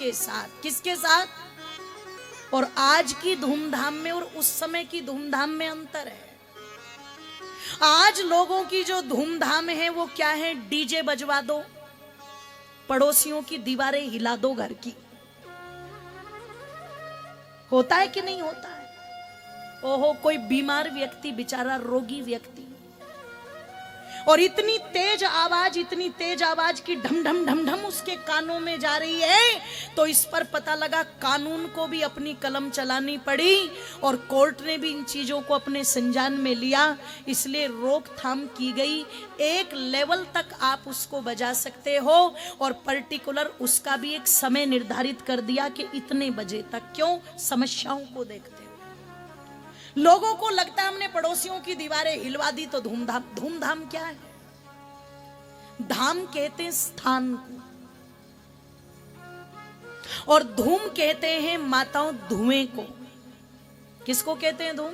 के साथ। किसके साथ? और आज की धूमधाम में और उस समय की धूमधाम में अंतर है। आज लोगों की जो धूमधाम है वो क्या है? डीजे बजवा दो, पड़ोसियों की दीवारें हिला दो घर की। होता है कि नहीं होता है? ओहो, कोई बीमार व्यक्ति, बेचारा रोगी व्यक्ति, और इतनी तेज आवाज की ढम ढम ढम ढम उसके कानों में जा रही है, तो इस पर पता लगा कानून को भी अपनी कलम चलानी पड़ी और कोर्ट ने भी इन चीजों को अपने संज्ञान में लिया, इसलिए रोकथाम की गई। एक लेवल तक आप उसको बजा सकते हो और पर्टिकुलर उसका भी एक समय निर्धारित कर दिया कि इतने बजे तक। क्यों? समस्याओं को देखते हुए। लोगों को लगता है हमने पड़ोसियों की दीवारें हिलवा दी तो धूमधाम। धूमधाम क्या है? धाम कहते हैं स्थान को, और धूम कहते हैं माताओं धुएं को। किसको कहते हैं धूम?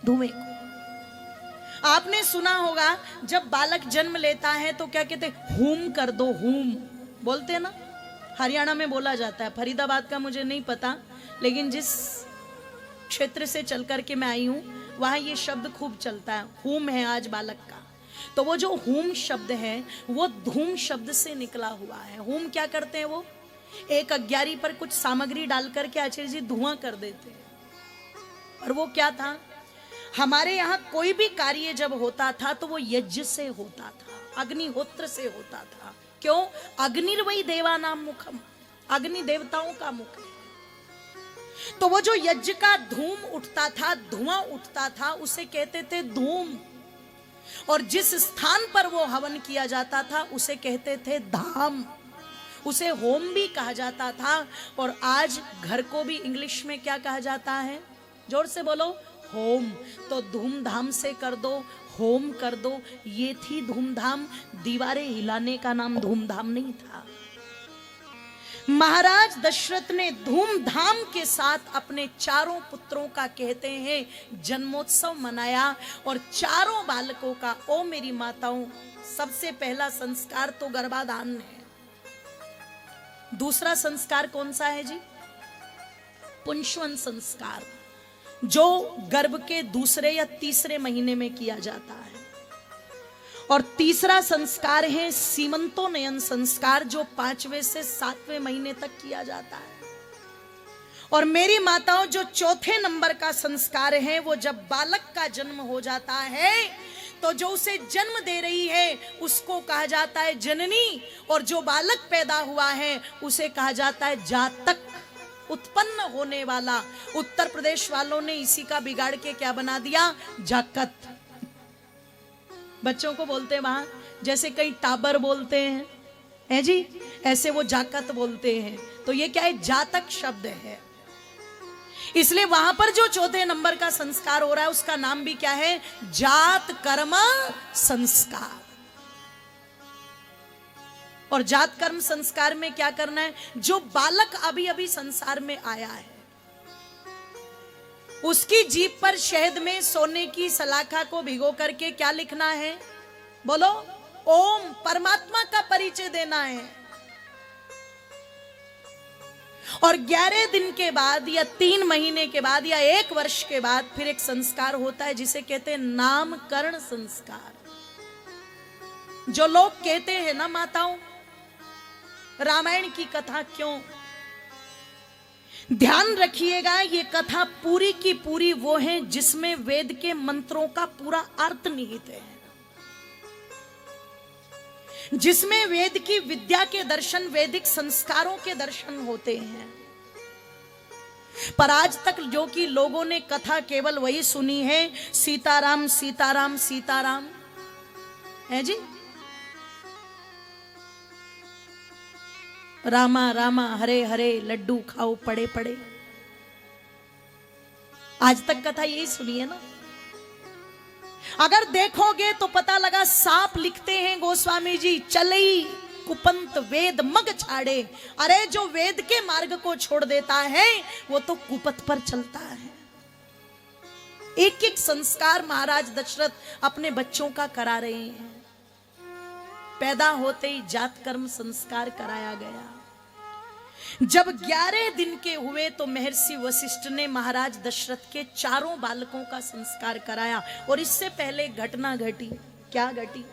धुएं को। आपने सुना होगा जब बालक जन्म लेता है तो क्या कहते हैं? हूम कर दो, हूम बोलते हैं ना। हरियाणा में बोला जाता है, फरीदाबाद का मुझे नहीं पता, लेकिन जिस क्षेत्र से चल करके मैं आई हूं वहां ये शब्द खूब चलता है। हूम है आज बालक का, तो वो जो हूम शब्द है वो धूम शब्द से निकला हुआ है। हूम क्या करते हैं? वो एक अग्यारी पर कुछ सामग्री डालकर के आचार्य जी धुआं कर देते हैं। और वो क्या था? हमारे यहाँ कोई भी कार्य जब होता था तो वो यज्ञ से होता था, अग्निहोत्र से होता था। क्यों? अग्निर्वै देवानाम मुखम, अग्नि देवताओं का मुख है। तो वो जो यज्ञ का धूम उठता था, धुआं उठता था, उसे कहते थे धूम। और जिस स्थान पर वो हवन किया जाता था उसे कहते थे धाम, उसे होम भी कहा जाता था। और आज घर को भी इंग्लिश में क्या कहा जाता है? जोर से बोलो, होम। तो धूमधाम से कर दो, होम कर दो, ये थी धूमधाम। दीवारें हिलाने का नाम धूमधाम नहीं था। महाराज दशरथ ने धूमधाम के साथ अपने चारों पुत्रों का कहते हैं जन्मोत्सव मनाया, और चारों बालकों का, ओ मेरी माताओं, सबसे पहला संस्कार तो गर्भाधान है। दूसरा संस्कार कौन सा है जी? पुंसवन संस्कार, जो गर्भ के दूसरे या तीसरे महीने में किया जाता है। और तीसरा संस्कार है सीमंतोनयन संस्कार, जो 5वें से 7वें महीने तक किया जाता है। और मेरी माताओं, जो चौथे नंबर का संस्कार है वो जब बालक का जन्म हो जाता है तो जो उसे जन्म दे रही है उसको कहा जाता है जननी, और जो बालक पैदा हुआ है उसे कहा जाता है जातक, उत्पन्न होने वाला। उत्तर प्रदेश वालों ने इसी का बिगाड़ के क्या बना दिया? जाकत। बच्चों को बोलते हैं वहां, जैसे कई टाबर बोलते हैं है जी, ऐसे वो जाकत बोलते हैं। तो ये क्या है? जातक शब्द है। इसलिए वहां पर जो चौथे नंबर का संस्कार हो रहा है उसका नाम भी क्या है? जात कर्म संस्कार। और जात कर्म संस्कार में क्या करना है? जो बालक अभी अभी संसार में आया है उसकी जीभ पर शहद में सोने की सलाखा को भिगो करके क्या लिखना है? बोलो, ओम, परमात्मा का परिचय देना है। और 11 दिन के बाद या 3 महीने के बाद या 1 वर्ष के बाद फिर एक संस्कार होता है जिसे कहते हैं नामकरण संस्कार। जो लोग कहते हैं ना माताओं, रामायण की कथा क्यों, ध्यान रखिएगा, ये कथा पूरी की पूरी वो है जिसमें वेद के मंत्रों का पूरा अर्थ निहित है, जिसमें वेद की विद्या के दर्शन, वैदिक संस्कारों के दर्शन होते हैं। पर आज तक जो कि लोगों ने कथा केवल वही सुनी है, सीताराम सीताराम सीताराम, है जी, रामा रामा हरे हरे लड्डू खाओ पड़े पड़े। आज तक कथा यही सुनी है ना। अगर देखोगे तो पता लगा, सांप लिखते हैं गोस्वामी जी, चलई कुपंत वेद मग छाड़े। अरे जो वेद के मार्ग को छोड़ देता है वो तो कुपथ पर चलता है। एक एक संस्कार महाराज दशरथ अपने बच्चों का करा रहे हैं। पैदा होते ही जात कर्म संस्कार कराया गया। जब 11 दिन के हुए तो महर्षि वशिष्ठ ने महाराज दशरथ के चारों बालकों का संस्कार कराया। और इससे पहले घटना घटी। क्या घटी?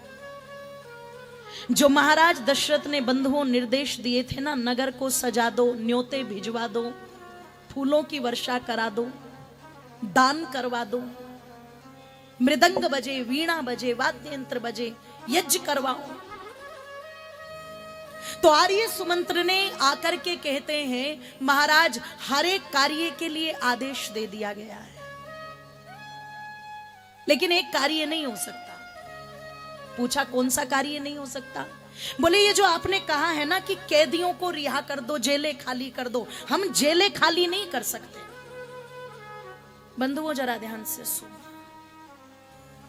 जो महाराज दशरथ ने बंधुओं निर्देश दिए थे ना, नगर को सजा दो, न्योते भिजवा दो, फूलों की वर्षा करा दो, दान करवा दो, मृदंग बजे, वीणा बजे, वाद्य यंत्र बजे, यज्ञ करवाओ। तो आर्य सुमंत्र ने आकर के कहते हैं, महाराज हर एक कार्य के लिए आदेश दे दिया गया है, लेकिन एक कार्य नहीं हो सकता। पूछा कौन सा कार्य नहीं हो सकता? बोले ये जो आपने कहा है ना कि कैदियों को रिहा कर दो, जेलें खाली कर दो, हम जेलें खाली नहीं कर सकते। बंधुओं जरा ध्यान से सुनो।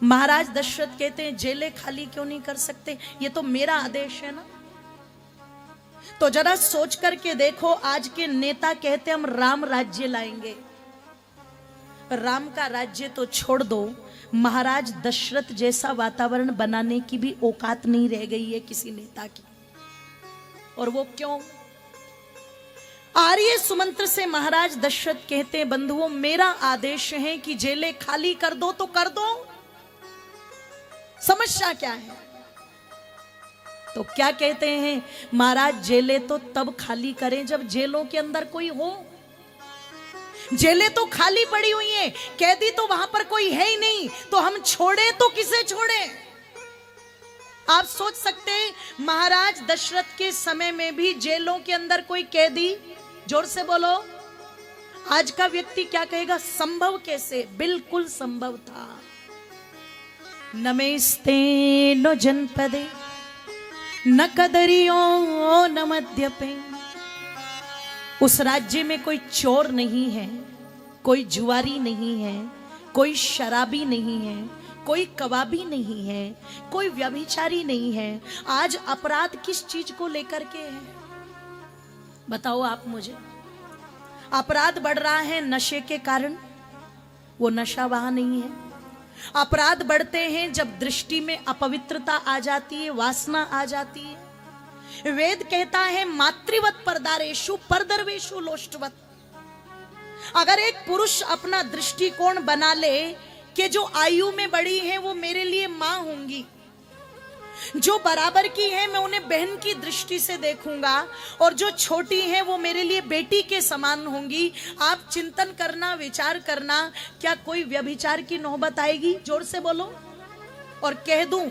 महाराज दशरथ कहते हैं जेलें खाली क्यों नहीं कर सकते, ये तो मेरा आदेश है ना। तो जरा सोच करके देखो, आज के नेता कहते हम राम राज्य लाएंगे। राम का राज्य तो छोड़ दो, महाराज दशरथ जैसा वातावरण बनाने की भी औकात नहीं रह गई है किसी नेता की। और वो क्यों? आर्य सुमंत्र से महाराज दशरथ कहते हैं, बंधुओं मेरा आदेश है कि जेलें खाली कर दो तो कर दो, समस्या क्या है? तो क्या कहते हैं महाराज, जेलें तो तब खाली करें जब जेलों के अंदर कोई हो। जेलें तो खाली पड़ी हुई हैं, कैदी तो वहां पर कोई है ही नहीं, तो हम छोड़े तो किसे छोड़े? आप सोच सकते हैं महाराज दशरथ के समय में भी जेलों के अंदर कोई कैदी, जोर से बोलो, आज का व्यक्ति क्या कहेगा? संभव कैसे? बिल्कुल संभव था। नमेस्ते नो जनपदे न कदरियो न मद्यपे। उस राज्य में कोई चोर नहीं है, कोई जुआरी नहीं है, कोई शराबी नहीं है, कोई कबाबी नहीं है, कोई व्यभिचारी नहीं है। आज अपराध किस चीज को लेकर के है? बताओ आप मुझे। अपराध बढ़ रहा है नशे के कारण, वो नशा वहां नहीं है। अपराध बढ़ते हैं जब दृष्टि में अपवित्रता आ जाती है, वासना आ जाती है। वेद कहता है मातृवत परदारेषु परदर्वेषु लोष्टवत। अगर एक पुरुष अपना दृष्टिकोण बना ले कि जो आयु में बड़ी है वो मेरे लिए मां होंगी, जो बराबर की है मैं उन्हें बहन की दृष्टि से देखूंगा, और जो छोटी है वो मेरे लिए बेटी के समान होंगी। आप चिंतन करना, विचार करना, क्या कोई व्यभिचार की नौबत आएगी? जोर से बोलो। और कह दूं,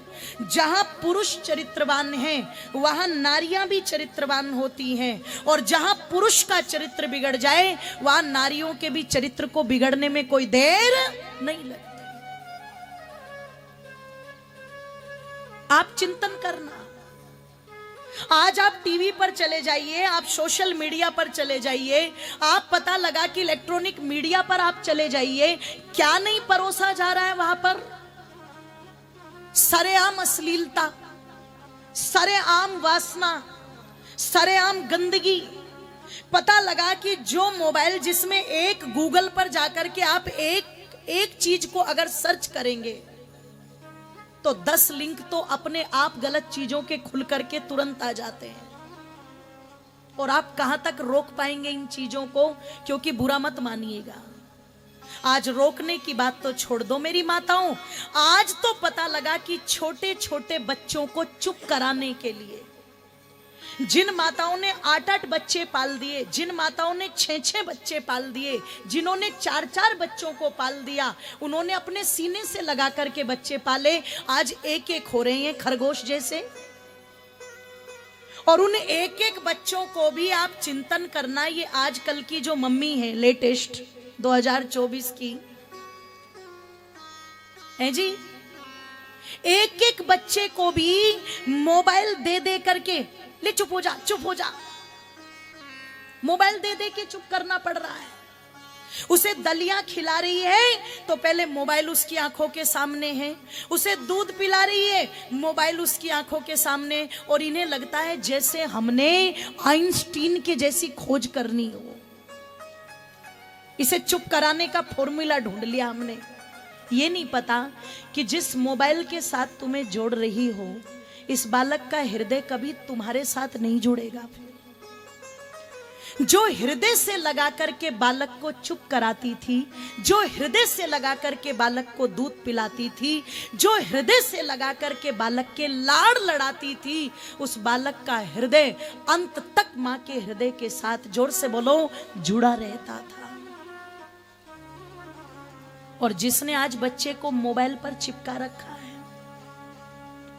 जहां पुरुष चरित्रवान है वहां नारियां भी चरित्रवान होती हैं, और जहां पुरुष का चरित्र बिगड़ जाए वहां नारियों के भी चरित्र को बिगड़ने में कोई देर नहीं लगती। आप चिंतन करना। आज आप टीवी पर चले जाइए, आप सोशल मीडिया पर चले जाइए, आप पता लगा कि इलेक्ट्रॉनिक मीडिया पर आप चले जाइए, क्या नहीं परोसा जा रहा है वहां पर? सरेआम अश्लीलता, सरेआम वासना, सरेआम गंदगी। पता लगा कि जो मोबाइल जिसमें एक गूगल पर जाकर के आप एक चीज को अगर सर्च करेंगे तो 10 लिंक तो अपने आप गलत चीजों के खुल करके तुरंत आ जाते हैं। और आप कहां तक रोक पाएंगे इन चीजों को? क्योंकि बुरा मत मानिएगा, आज रोकने की बात तो छोड़ दो मेरी माताओं, आज तो पता लगा कि छोटे छोटे बच्चों को चुप कराने के लिए जिन माताओं ने 8-8 बच्चे पाल दिए, जिन माताओं ने 6-6 बच्चे पाल दिए, जिन्होंने 4-4 बच्चों को पाल दिया, उन्होंने अपने सीने से लगा करके बच्चे पाले, आज एक-एक हो रहे हैं खरगोश जैसे। और उन एक-एक बच्चों को भी आप चिंतन करना, ये आजकल की जो मम्मी है लेटेस्ट 2024 की है जी, एक-एक बच्चे को भी मोबाइल दे दे करके, ले चुप हो जा, चुप हो जा, मोबाइल दे दे के चुप करना पड़ रहा है। उसे दलिया खिला रही है तो पहले मोबाइल उसकी आंखों के सामने है, उसे दूध पिला रही है, मोबाइल उसकी आंखों के सामने, और इन्हें लगता है जैसे हमने आइंस्टीन के जैसी खोज करनी हो। इसे चुप कराने का फॉर्मूला ढूंढ लिया हमने। ये नहीं पता कि जिस मोबाइल के साथ तुम्हें जोड़ रही हो, इस बालक का हृदय कभी तुम्हारे साथ नहीं जुड़ेगा। जो हृदय से लगा करके बालक को चुप कराती थी, जो हृदय से लगा करके बालक को दूध पिलाती थी, जो हृदय से लगा करके बालक के लाड़ लड़ाती थी, उस बालक का हृदय अंत तक मां के हृदय के साथ, जोर से बोलो, जुड़ा रहता था। और जिसने आज बच्चे को मोबाइल पर चिपका रखा है,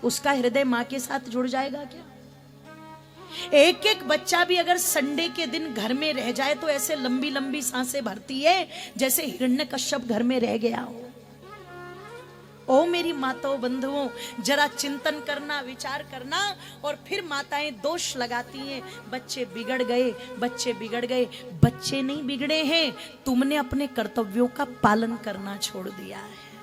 उसका हृदय मां के साथ जुड़ जाएगा क्या? एक एक बच्चा भी अगर संडे के दिन घर में रह जाए तो ऐसे लंबी लंबी सांसें भरती है जैसे हिरण्यकश्यप घर में रह गया हो। ओ मेरी माताओं बंधुओं, जरा चिंतन करना, विचार करना। और फिर माताएं दोष लगाती हैं, बच्चे बिगड़ गए, बच्चे बिगड़ गए। बच्चे नहीं बिगड़े हैं, तुमने अपने कर्तव्यों का पालन करना छोड़ दिया है।